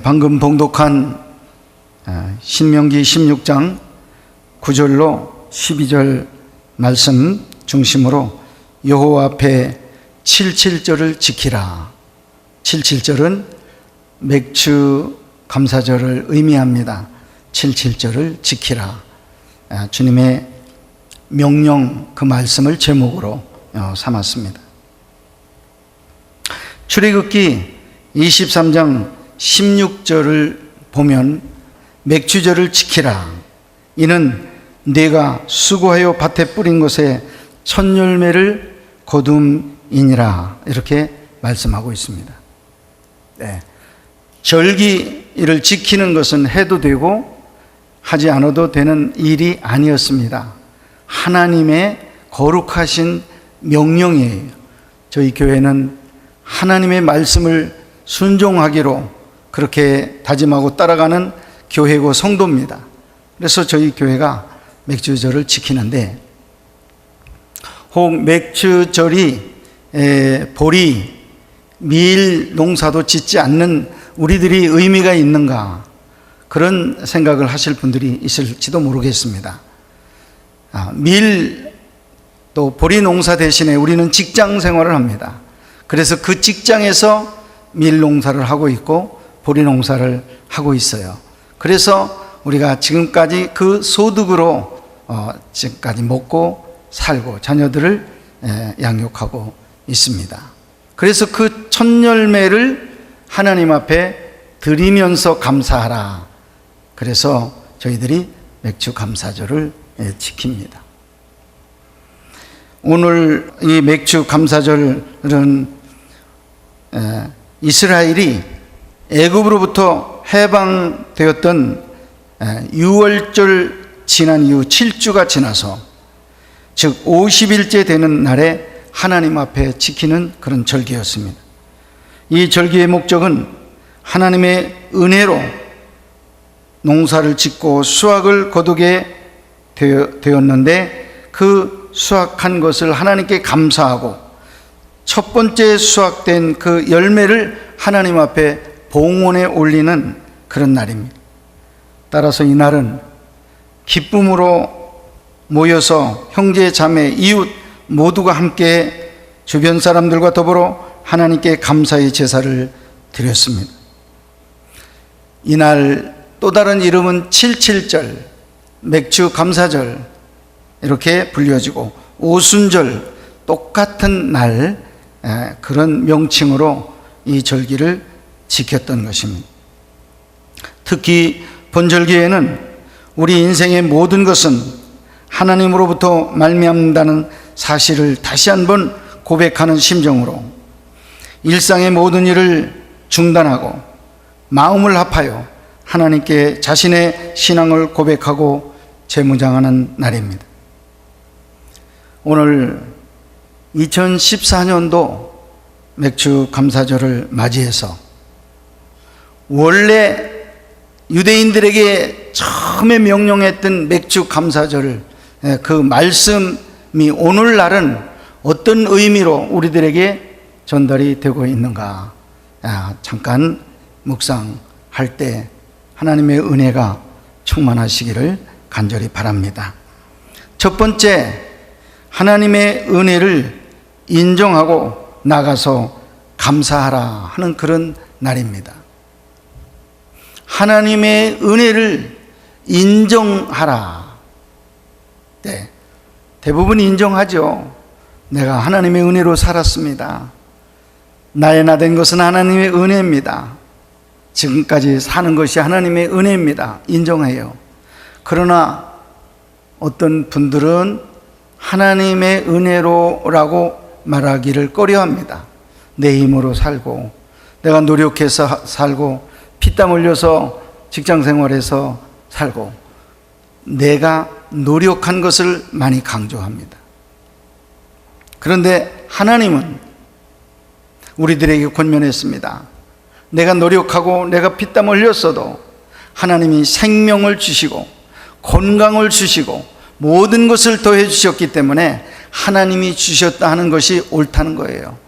방금 봉독한 신명기 16장 9절로 12절 말씀 중심으로 여호와 앞에 77절을 지키라. 77절은 맥주 감사절을 의미합니다. 77절을 지키라. 주님의 명령, 그 말씀을 제목으로 삼았습니다. 출애굽기 23장 16절을 보면 맥주절을 지키라. 이는 네가 수고하여 밭에 뿌린 것에 첫 열매를 거둠이니라. 이렇게 말씀하고 있습니다. 절기를 지키는 것은 해도 되고 하지 않아도 되는 일이 아니었습니다. 하나님의 거룩하신 명령이에요. 저희 교회는 하나님의 말씀을 순종하기로 그렇게 다짐하고 따라가는 교회고 성도입니다. 그래서 저희 교회가 맥주절을 지키는데, 혹 맥주절이 보리, 밀 농사도 짓지 않는 우리들이 의미가 있는가, 그런 생각을 하실 분들이 있을지도 모르겠습니다. 밀 또 보리 농사 대신에 우리는 직장 생활을 합니다. 그래서 그 직장에서 밀 농사를 하고 있고 보리 농사를 하고 있어요. 그래서 우리가 지금까지 그 소득으로 지금까지 먹고 살고 자녀들을 양육하고 있습니다. 그래서 그 첫 열매를 하나님 앞에 드리면서 감사하라. 그래서 저희들이 맥주 감사절을 지킵니다. 오늘 이 맥주 감사절은 이스라엘이 애굽으로부터 해방되었던 6월절 지난 이후 7주가 지나서, 즉 50일째 되는 날에 하나님 앞에 지키는 그런 절기였습니다. 이 절기의 목적은 하나님의 은혜로 농사를 짓고 수확을 거두게 되었는데, 그 수확한 것을 하나님께 감사하고 첫 번째 수확된 그 열매를 하나님 앞에 봉헌에 올리는 그런 날입니다. 따라서 이 날은 기쁨으로 모여서 형제, 자매, 이웃 모두가 함께 주변 사람들과 더불어 하나님께 감사의 제사를 드렸습니다. 이날 또 다른 이름은 77절, 맥주 감사절 이렇게 불려지고, 오순절, 똑같은 날, 그런 명칭으로 이 절기를 지켰던 것입니다. 특히 본절기에는 우리 인생의 모든 것은 하나님으로부터 말미암는다는 사실을 다시 한번 고백하는 심정으로 일상의 모든 일을 중단하고 마음을 합하여 하나님께 자신의 신앙을 고백하고 재무장하는 날입니다. 오늘 2014년도 맥주 감사절을 맞이해서 원래 유대인들에게 처음에 명령했던 맥주 감사절, 그 말씀이 오늘날은 어떤 의미로 우리들에게 전달이 되고 있는가, 잠깐 묵상할 때 하나님의 은혜가 충만하시기를 간절히 바랍니다. 첫 번째, 하나님의 은혜를 인정하고 나가서 감사하라 하는 그런 날입니다. 하나님의 은혜를 인정하라. 네, 대부분 인정하죠. 내가 하나님의 은혜로 살았습니다. 나의 나 된 것은 하나님의 은혜입니다. 지금까지 사는 것이 하나님의 은혜입니다. 인정해요. 그러나 어떤 분들은 하나님의 은혜로라고 말하기를 꺼려합니다. 내 힘으로 살고, 내가 노력해서 살고, 피땀 흘려서 직장생활에서 살고, 내가 노력한 것을 많이 강조합니다. 그런데 하나님은 우리들에게 권면했습니다. 내가 노력하고 내가 피땀 흘렸어도 하나님이 생명을 주시고 건강을 주시고 모든 것을 더해 주셨기 때문에 하나님이 주셨다 하는 것이 옳다는 거예요.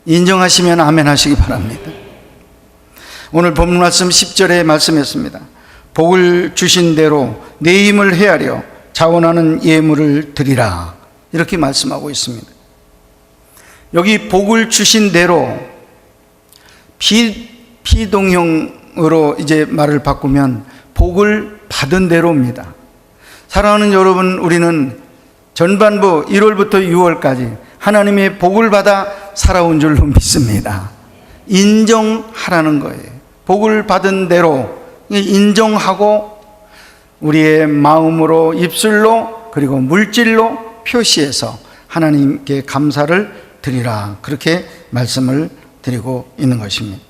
인정하시면 아멘 하시기 바랍니다. 오늘 본문 말씀 10절에 말씀했습니다. 복을 주신 대로 내 힘을 헤아려 자원하는 예물을 드리라, 이렇게 말씀하고 있습니다. 여기 복을 주신 대로 비동형으로 이제 말을 바꾸면 복을 받은 대로입니다. 사랑하는 여러분, 우리는 전반부 1월부터 6월까지 하나님의 복을 받아 살아온 줄로 믿습니다. 인정하라는 거예요. 복을 받은 대로 인정하고 우리의 마음으로, 입술로, 그리고 물질로 표시해서 하나님께 감사를 드리라, 그렇게 말씀을 드리고 있는 것입니다.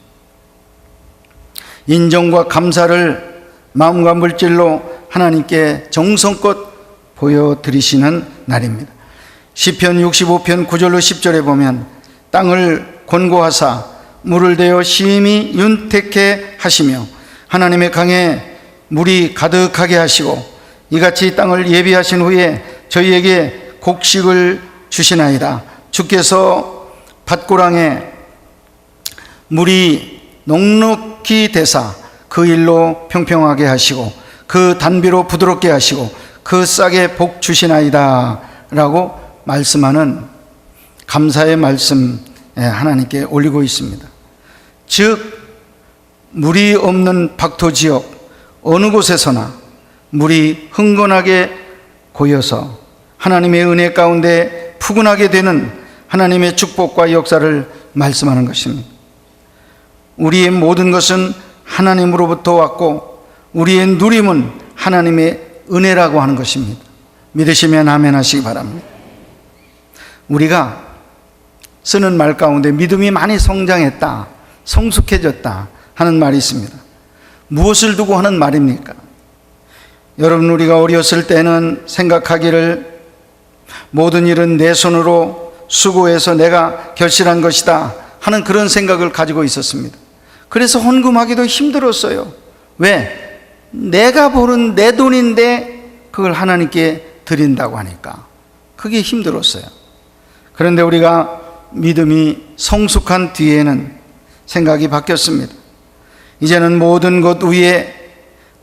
인정과 감사를 마음과 물질로 하나님께 정성껏 보여드리시는 날입니다. 시편 65편 9절로 10절에 보면 땅을 권고하사 물을 대어 심히 윤택해 하시며 하나님의 강에 물이 가득하게 하시고 이같이 땅을 예비하신 후에 저희에게 곡식을 주시나이다. 주께서 밭고랑에 물이 넉넉히 되사 그 일로 평평하게 하시고 그 단비로 부드럽게 하시고 그 싹에 복 주시나이다 라고 말씀하는 감사의 말씀 하나님께 올리고 있습니다. 즉 물이 없는 박토지역 어느 곳에서나 물이 흥건하게 고여서 하나님의 은혜 가운데 푸근하게 되는 하나님의 축복과 역사를 말씀하는 것입니다. 우리의 모든 것은 하나님으로부터 왔고 우리의 누림은 하나님의 은혜라고 하는 것입니다. 믿으시면 아멘 하시기 바랍니다. 우리가 쓰는 말 가운데 믿음이 많이 성장했다, 성숙해졌다 하는 말이 있습니다. 무엇을 두고 하는 말입니까? 여러분, 우리가 어렸을 때는 생각하기를 모든 일은 내 손으로 수고해서 내가 결실한 것이다 하는 그런 생각을 가지고 있었습니다. 그래서 헌금하기도 힘들었어요. 왜? 내가 버는 내 돈인데 그걸 하나님께 드린다고 하니까 그게 힘들었어요. 그런데 우리가 믿음이 성숙한 뒤에는 생각이 바뀌었습니다. 이제는 모든 것 위에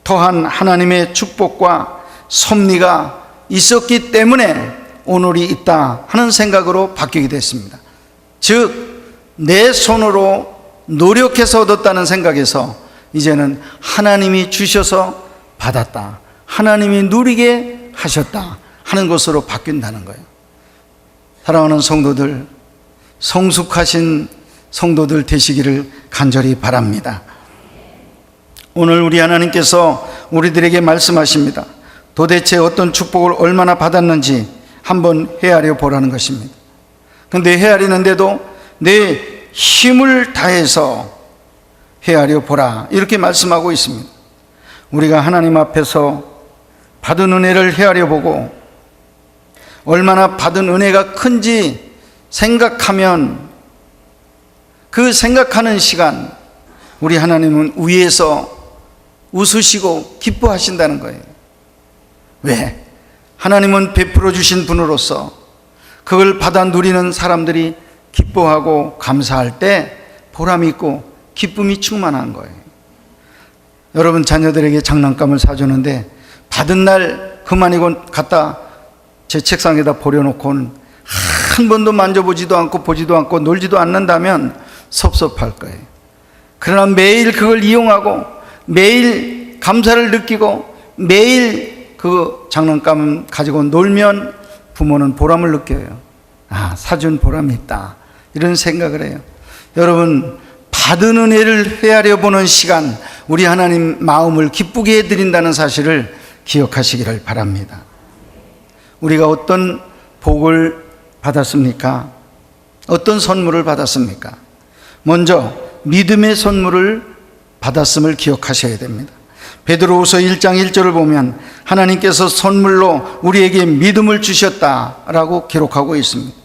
더한 하나님의 축복과 섭리가 있었기 때문에 오늘이 있다 하는 생각으로 바뀌게 됐습니다. 즉 내 손으로 노력해서 얻었다는 생각에서 이제는 하나님이 주셔서 받았다, 하나님이 누리게 하셨다 하는 것으로 바뀐다는 거예요. 사랑하는 성도들, 성숙하신 성도들 되시기를 간절히 바랍니다. 오늘 우리 하나님께서 우리들에게 말씀하십니다. 도대체 어떤 축복을 얼마나 받았는지 한번 헤아려 보라는 것입니다. 그런데 헤아리는데도 내 힘을 다해서 헤아려 보라, 이렇게 말씀하고 있습니다. 우리가 하나님 앞에서 받은 은혜를 헤아려 보고 얼마나 받은 은혜가 큰지 생각하면 그 생각하는 시간 우리 하나님은 위에서 웃으시고 기뻐하신다는 거예요. 왜? 하나님은 베풀어 주신 분으로서 그걸 받아 누리는 사람들이 기뻐하고 감사할 때 보람이 있고 기쁨이 충만한 거예요. 여러분, 자녀들에게 장난감을 사주는데 받은 날 그만이고 갖다 제 책상에다 버려놓고는 한 번도 만져보지도 않고 보지도 않고 놀지도 않는다면 섭섭할 거예요. 그러나 매일 그걸 이용하고 매일 감사를 느끼고 매일 그 장난감 가지고 놀면 부모는 보람을 느껴요. 아, 사준 보람이 있다, 이런 생각을 해요. 여러분, 받은 은혜를 헤아려 보는 시간, 우리 하나님 마음을 기쁘게 해드린다는 사실을 기억하시기를 바랍니다. 우리가 어떤 복을 받았습니까? 어떤 선물을 받았습니까? 먼저 믿음의 선물을 받았음을 기억하셔야 됩니다. 베드로후서 1장 1절을 보면 하나님께서 선물로 우리에게 믿음을 주셨다라고 기록하고 있습니다.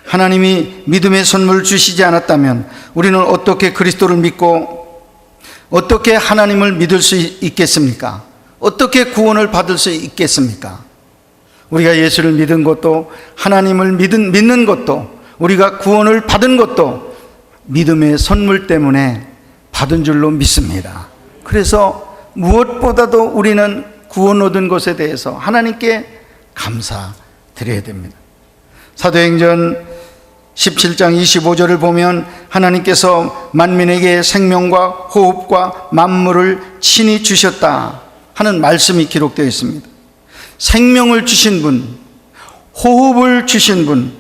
하나님이 믿음의 선물을 주시지 않았다면 우리는 어떻게 그리스도를 믿고 어떻게 하나님을 믿을 수 있겠습니까? 어떻게 구원을 받을 수 있겠습니까? 우리가 예수를 믿은 것도, 하나님을 믿는 것도, 우리가 구원을 받은 것도 믿음의 선물 때문에 받은 줄로 믿습니다. 그래서 무엇보다도 우리는 구원 얻은 것에 대해서 하나님께 감사드려야 됩니다. 사도행전 17장 25절을 보면 하나님께서 만민에게 생명과 호흡과 만물을 친히 주셨다 하는 말씀이 기록되어 있습니다. 생명을 주신 분, 호흡을 주신 분,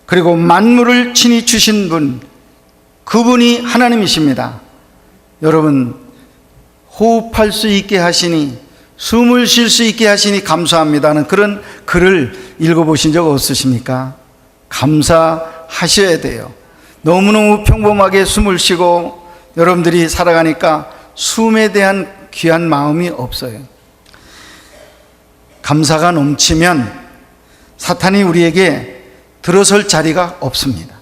그리고 만물을 친히 주신 분, 그분이 하나님이십니다. 여러분, 호흡할 수 있게 하시니, 숨을 쉴 수 있게 하시니 감사합니다는 그런 글을 읽어보신 적 없으십니까? 감사하셔야 돼요. 너무너무 평범하게 숨을 쉬고 여러분들이 살아가니까 숨에 대한 귀한 마음이 없어요. 감사가 넘치면 사탄이 우리에게 들어설 자리가 없습니다.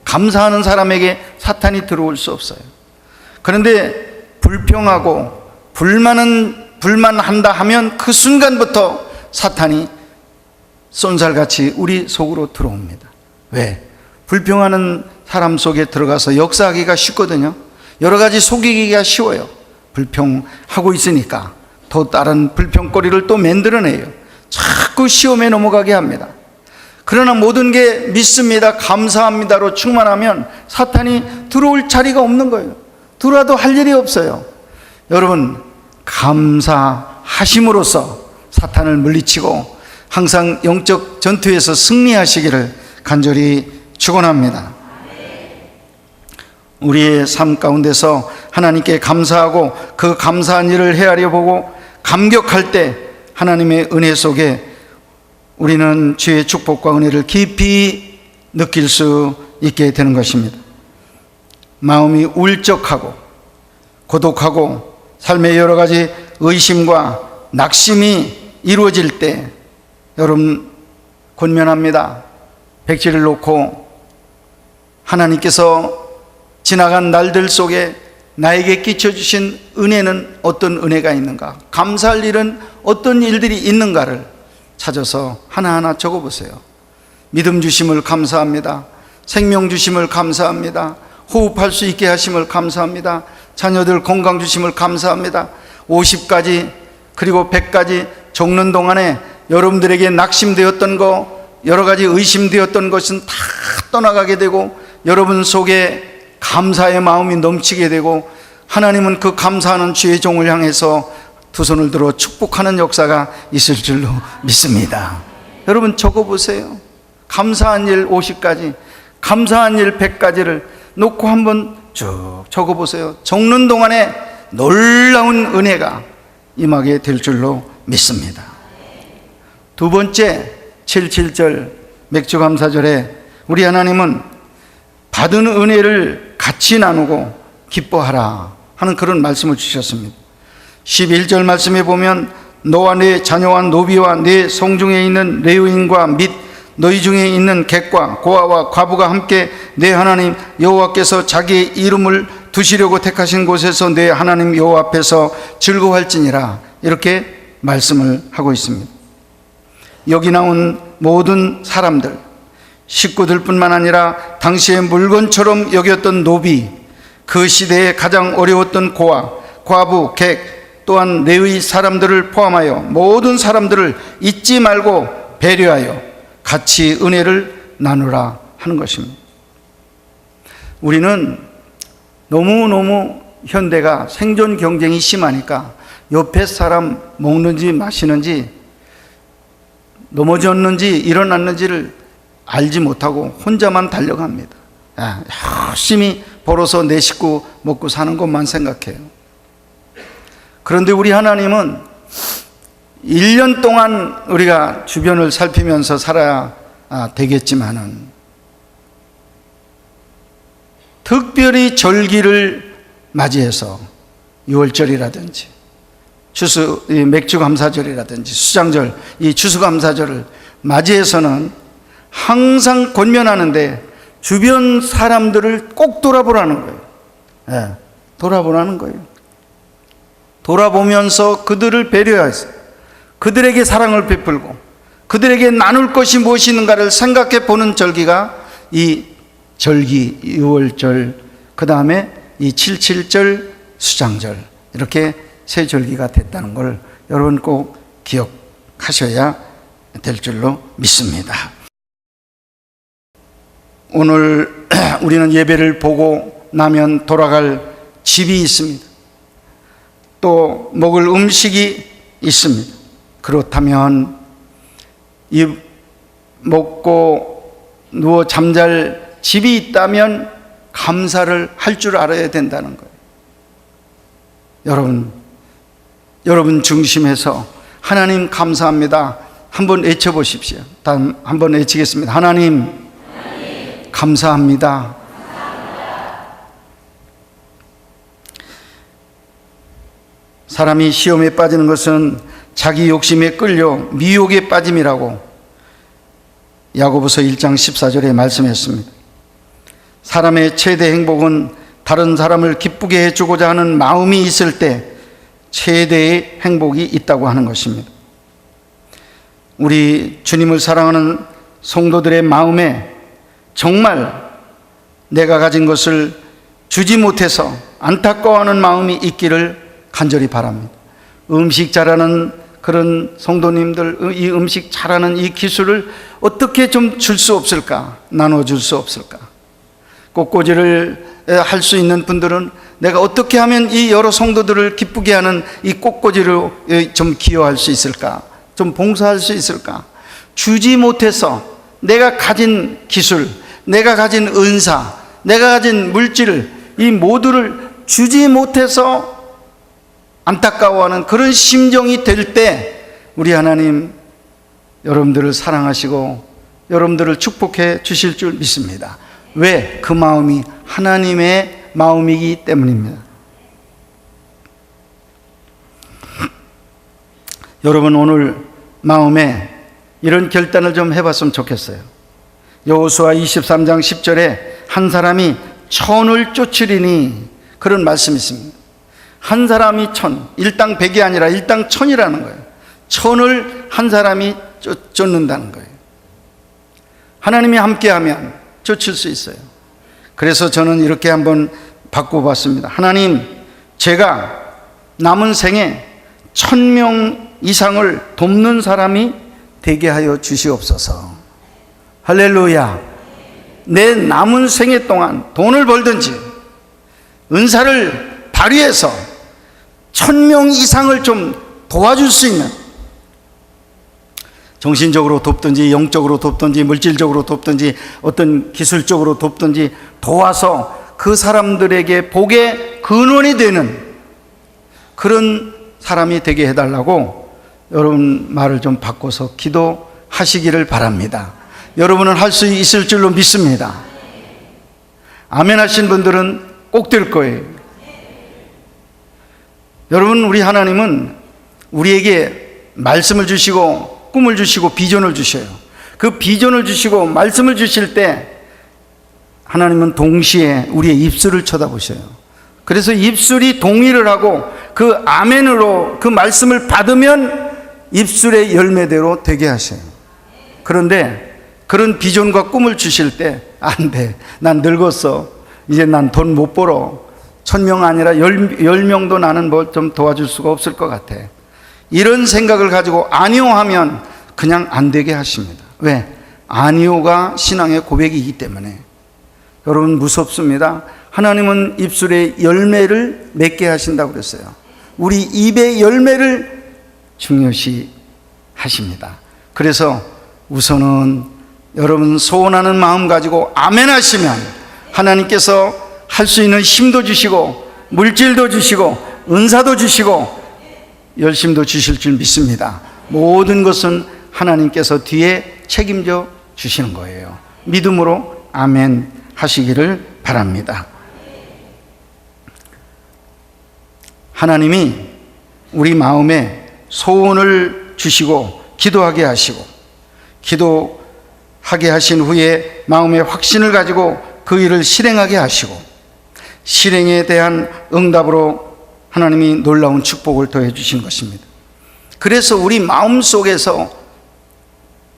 감사하는 사람에게 사탄이 들어올 수 없어요. 그런데 불평하고 불만한다 하면 그 순간부터 사탄이 쏜살같이 우리 속으로 들어옵니다. 왜? 불평하는 사람 속에 들어가서 역사하기가 쉽거든요. 여러 가지 속이기가 쉬워요. 불평하고 있으니까 또 다른 불평거리를 또 만들어내요. 자꾸 시험에 넘어가게 합니다. 그러나 모든 게 믿습니다, 감사합니다로 충만하면 사탄이 들어올 자리가 없는 거예요. 들어와도 할 일이 없어요. 여러분, 감사하심으로써 사탄을 물리치고 항상 영적 전투에서 승리하시기를 간절히 축원합니다. 우리의 삶 가운데서 하나님께 감사하고 그 감사한 일을 헤아려 보고 감격할 때 하나님의 은혜 속에 우리는 주의 축복과 은혜를 깊이 느낄 수 있게 되는 것입니다. 마음이 울적하고 고독하고 삶의 여러 가지 의심과 낙심이 이루어질 때 여러분 권면합니다. 백지를 놓고 하나님께서 지나간 날들 속에 나에게 끼쳐주신 은혜는 어떤 은혜가 있는가, 감사할 일은 어떤 일들이 있는가를 찾아서 하나하나 적어보세요. 믿음 주심을 감사합니다. 생명 주심을 감사합니다. 호흡할 수 있게 하심을 감사합니다. 자녀들 건강 주심을 감사합니다. 50가지 그리고 100가지 적는 동안에 여러분들에게 낙심되었던 거, 여러 가지 의심되었던 것은 다 떠나가게 되고 여러분 속에 감사의 마음이 넘치게 되고 하나님은 그 감사하는 주의 종을 향해서 두 손을 들어 축복하는 역사가 있을 줄로 믿습니다. 여러분 적어보세요. 감사한 일 50가지, 감사한 일 100가지를 놓고 한번 쭉 적어보세요. 적는 동안에 놀라운 은혜가 임하게 될 줄로 믿습니다. 두 번째 77절 맥주감사절에 우리 하나님은 받은 은혜를 같이 나누고 기뻐하라 하는 그런 말씀을 주셨습니다. 11절 말씀에 보면 너와 네 자녀와 노비와 네 성중에 있는 레위인과 및 너희 중에 있는 객과 고아와 과부가 함께 내 하나님 여호와께서 자기의 이름을 두시려고 택하신 곳에서 내 하나님 여호와 앞에서 즐거워할지니라, 이렇게 말씀을 하고 있습니다. 여기 나온 모든 사람들, 식구들 뿐만 아니라 당시의 물건처럼 여겼던 노비, 그 시대에 가장 어려웠던 고아, 과부, 객, 또한 레위 사람들을 포함하여 모든 사람들을 잊지 말고 배려하여 같이 은혜를 나누라 하는 것입니다. 우리는 너무너무 현대가 생존 경쟁이 심하니까 옆에 사람 먹는지 마시는지 넘어졌는지 일어났는지를 알지 못하고 혼자만 달려갑니다. 열심히 벌어서 내 식구 먹고 사는 것만 생각해요. 그런데 우리 하나님은 1년 동안 우리가 주변을 살피면서 살아야 되겠지만은 특별히 절기를 맞이해서 6월절이라든지 맥주감사절이라든지 수장절, 이 추수감사절을 맞이해서는 항상 권면하는데 주변 사람들을 꼭 돌아보라는 거예요. 돌아보라는 거예요. 돌아보면서 그들을 배려해서 그들에게 사랑을 베풀고 그들에게 나눌 것이 무엇이 있는가를 생각해 보는 절기가 이 절기 6월절, 그 다음에 이 77절 수장절 이렇게 세 절기가 됐다는 걸 여러분 꼭 기억하셔야 될 줄로 믿습니다. 오늘 우리는 예배를 보고 나면 돌아갈 집이 있습니다. 또 먹을 음식이 있습니다. 그렇다면 이 먹고 누워 잠잘 집이 있다면 감사를 할 줄 알아야 된다는 거예요. 여러분 중심에서 하나님 감사합니다. 한번 외쳐보십시오. 다음 한번 외치겠습니다. 하나님 감사합니다. 사람이 시험에 빠지는 것은 자기 욕심에 끌려 미혹에 빠짐이라고 야고보서 1장 14절에 말씀했습니다. 사람의 최대 행복은 다른 사람을 기쁘게 해주고자 하는 마음이 있을 때 최대의 행복이 있다고 하는 것입니다. 우리 주님을 사랑하는 성도들의 마음에 정말 내가 가진 것을 주지 못해서 안타까워하는 마음이 있기를 간절히 바랍니다. 음식 잘하는 그런 성도님들, 이 음식 잘하는 이 기술을 어떻게 좀 줄 수 없을까? 나눠줄 수 없을까? 꽃꽂이를 할 수 있는 분들은 내가 어떻게 하면 이 여러 성도들을 기쁘게 하는 이 꽃꽂이를 좀 기여할 수 있을까? 좀 봉사할 수 있을까? 주지 못해서 내가 가진 기술, 내가 가진 은사, 내가 가진 물질을 이 모두를 주지 못해서 안타까워하는 그런 심정이 될 때 우리 하나님 여러분들을 사랑하시고 여러분들을 축복해 주실 줄 믿습니다. 왜? 그 마음이 하나님의 마음이기 때문입니다. 여러분 오늘 마음에 이런 결단을 좀 해봤으면 좋겠어요. 여호수아 23장 10절에 한 사람이 천을 쫓으리니 그런 말씀이 있습니다. 한 사람이 천, 일당 백이 아니라 일당 천이라는 거예요. 천을 한 사람이 쫓는다는 거예요. 하나님이 함께하면 쫓을 수 있어요. 그래서 저는 이렇게 한번 바꿔봤습니다. 하나님, 제가 남은 생에 1000명 이상을 돕는 사람이 되게 하여 주시옵소서. 할렐루야. 내 남은 생애 동안 돈을 벌든지 은사를 발휘해서 1000명 이상을 좀 도와줄 수 있는, 정신적으로 돕든지 영적으로 돕든지 물질적으로 돕든지 어떤 기술적으로 돕든지 도와서 그 사람들에게 복의 근원이 되는 그런 사람이 되게 해달라고 여러분 말을 좀 바꿔서 기도하시기를 바랍니다. 여러분은 할 수 있을 줄로 믿습니다. 아멘 하신 분들은 꼭 될 거예요. 여러분, 우리 하나님은 우리에게 말씀을 주시고 꿈을 주시고 비전을 주셔요. 그 비전을 주시고 말씀을 주실 때 하나님은 동시에 우리의 입술을 쳐다보셔요. 그래서 입술이 동의를 하고 그 아멘으로 그 말씀을 받으면 입술의 열매대로 되게 하셔요. 그런데 그런 비전과 꿈을 주실 때 안 돼, 난 늙었어, 이제 난 돈 못 벌어, 1000명 아니라 10명도 나는 뭐 좀 도와줄 수가 없을 것 같아, 이런 생각을 가지고 아니요 하면 그냥 안 되게 하십니다. 왜? 아니요가 신앙의 고백이기 때문에. 여러분, 무섭습니다. 하나님은 입술의 열매를 맺게 하신다고 그랬어요. 우리 입의 열매를 중요시 하십니다. 그래서 우선은 여러분 소원하는 마음 가지고 아멘 하시면 하나님께서 할 수 있는 힘도 주시고 물질도 주시고 은사도 주시고 열심도 주실 줄 믿습니다. 모든 것은 하나님께서 뒤에 책임져 주시는 거예요. 믿음으로 아멘 하시기를 바랍니다. 하나님이 우리 마음에 소원을 주시고 기도하게 하시고 기도하게 하신 후에 마음의 확신을 가지고 그 일을 실행하게 하시고 실행에 대한 응답으로 하나님이 놀라운 축복을 더해 주신 것입니다. 그래서 우리 마음속에서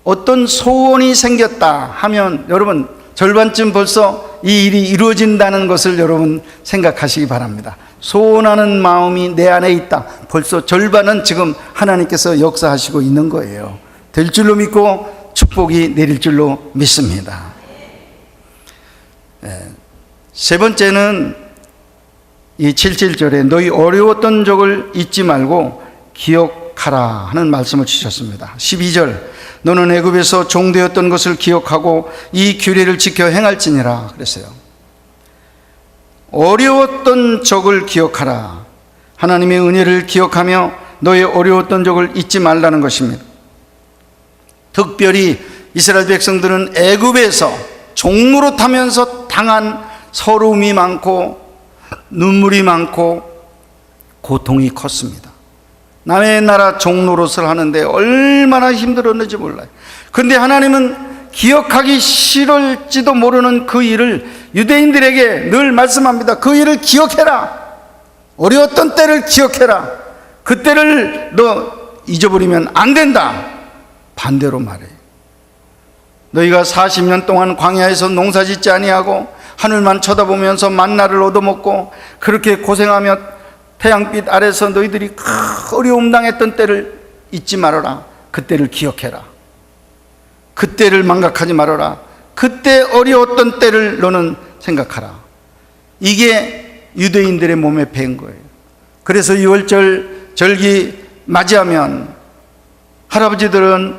어떤 소원이 생겼다 하면 여러분 절반쯤 벌써 이 일이 이루어진다는 것을 여러분 생각하시기 바랍니다. 소원하는 마음이 내 안에 있다. 벌써 절반은 지금 하나님께서 역사하시고 있는 거예요. 될 줄로 믿고 축복이 내릴 줄로 믿습니다. 세 번째는 이 77절에 너희 어려웠던 적을 잊지 말고 기억하라 하는 말씀을 주셨습니다. 12절 너는 애굽에서 종되었던 것을 기억하고 이 규례를 지켜 행할지니라 그랬어요. 어려웠던 적을 기억하라. 하나님의 은혜를 기억하며 너의 어려웠던 적을 잊지 말라는 것입니다. 특별히 이스라엘 백성들은 애굽에서 종로로 타면서 당한 서러움이 많고 눈물이 많고 고통이 컸습니다. 남의 나라 종노릇을 하는데 얼마나 힘들었는지 몰라요. 그런데 하나님은 기억하기 싫을지도 모르는 그 일을 유대인들에게 늘 말씀합니다. 그 일을 기억해라. 어려웠던 때를 기억해라. 그 때를 너 잊어버리면 안 된다. 반대로 말해요. 너희가 40년 동안 광야에서 농사짓지 아니하고 하늘만 쳐다보면서 만나를 얻어먹고 그렇게 고생하며 태양빛 아래서 너희들이 어려움 당했던 때를 잊지 말아라. 그때를 기억해라. 그때를 망각하지 말아라. 그때 어려웠던 때를 너는 생각하라. 이게 유대인들의 몸에 배인 거예요. 그래서 6월절 절기 맞이하면 할아버지들은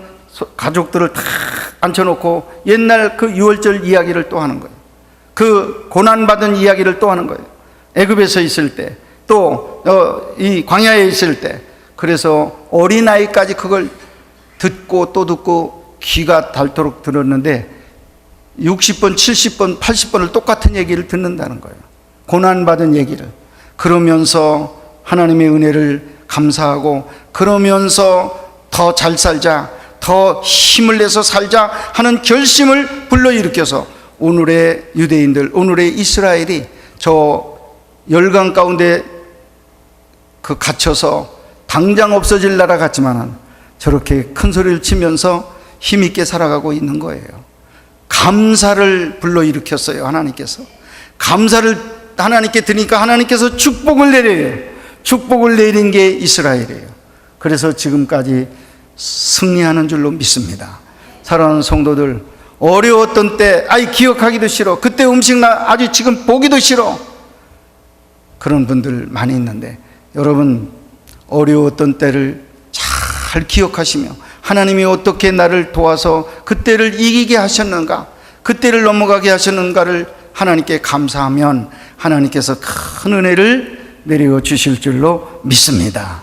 가족들을 다 앉혀놓고 옛날 그 6월절 이야기를 또 하는 거예요. 그 고난받은 이야기를 또 하는 거예요. 애굽에서 있을 때, 또 이 광야에 있을 때. 그래서 어린아이까지 그걸 듣고 또 듣고 귀가 닳도록 들었는데 60번, 70번, 80번을 똑같은 얘기를 듣는다는 거예요. 고난받은 얘기를. 그러면서 하나님의 은혜를 감사하고 그러면서 더 잘 살자, 더 힘을 내서 살자 하는 결심을 불러일으켜서 오늘의 유대인들, 오늘의 이스라엘이 저 열강 가운데 그 갇혀서 당장 없어질 나라 같지만 저렇게 큰 소리를 치면서 힘있게 살아가고 있는 거예요. 감사를 불러일으켰어요. 하나님께서 감사를 하나님께 드리니까 하나님께서 축복을 내려요. 축복을 내린 게 이스라엘이에요. 그래서 지금까지 승리하는 줄로 믿습니다. 사랑하는 성도들, 어려웠던 때 기억하기도 싫어. 그때 음식 나 아주 지금 보기도 싫어. 그런 분들 많이 있는데 여러분 어려웠던 때를 잘 기억하시며 하나님이 어떻게 나를 도와서 그때를 이기게 하셨는가, 그때를 넘어가게 하셨는가를 하나님께 감사하면 하나님께서 큰 은혜를 내려 주실 줄로 믿습니다.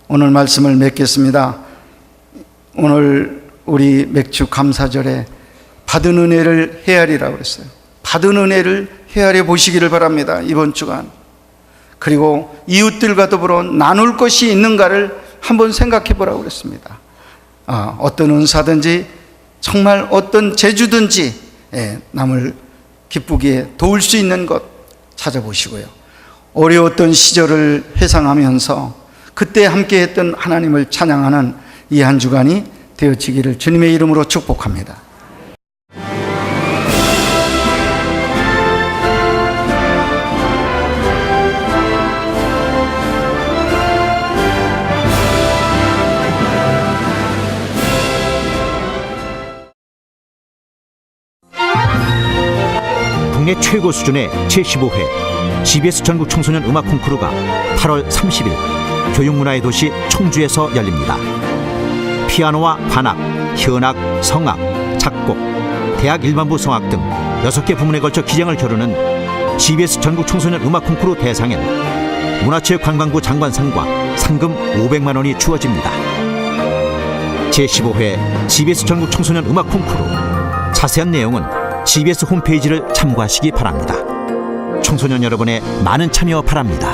오늘 말씀을 맺겠습니다. 오늘 우리 맥주 감사절에 받은 은혜를 헤아리라고 그랬어요. 받은 은혜를 헤아려 보시기를 바랍니다. 이번 주간. 그리고 이웃들과 더불어 나눌 것이 있는가를 한번 생각해 보라고 그랬습니다. 어떤 은사든지 정말 어떤 재주든지 남을 기쁘게 도울 수 있는 것 찾아보시고요. 어려웠던 시절을 회상하면서 그때 함께했던 하나님을 찬양하는 이 한 주간이 되어지기를 주님의 이름으로 축복합니다. 국내 최고 수준의 제15회 GBS 전국 청소년 음악 콩쿠르가 8월 30일 교육문화의 도시 청주에서 열립니다. 피아노와 관악, 현악, 성악, 작곡, 대학 일반부 성악 등 6개 부문에 걸쳐 기량을 겨루는 GBS 전국 청소년 음악 콩쿠르 대상엔 문화체육관광부 장관상과 상금 500만 원이 주어집니다. 제15회 GBS 전국 청소년 음악 콩쿠르, 자세한 내용은 GBS 홈페이지를 참고하시기 바랍니다. 청소년 여러분의 많은 참여 바랍니다.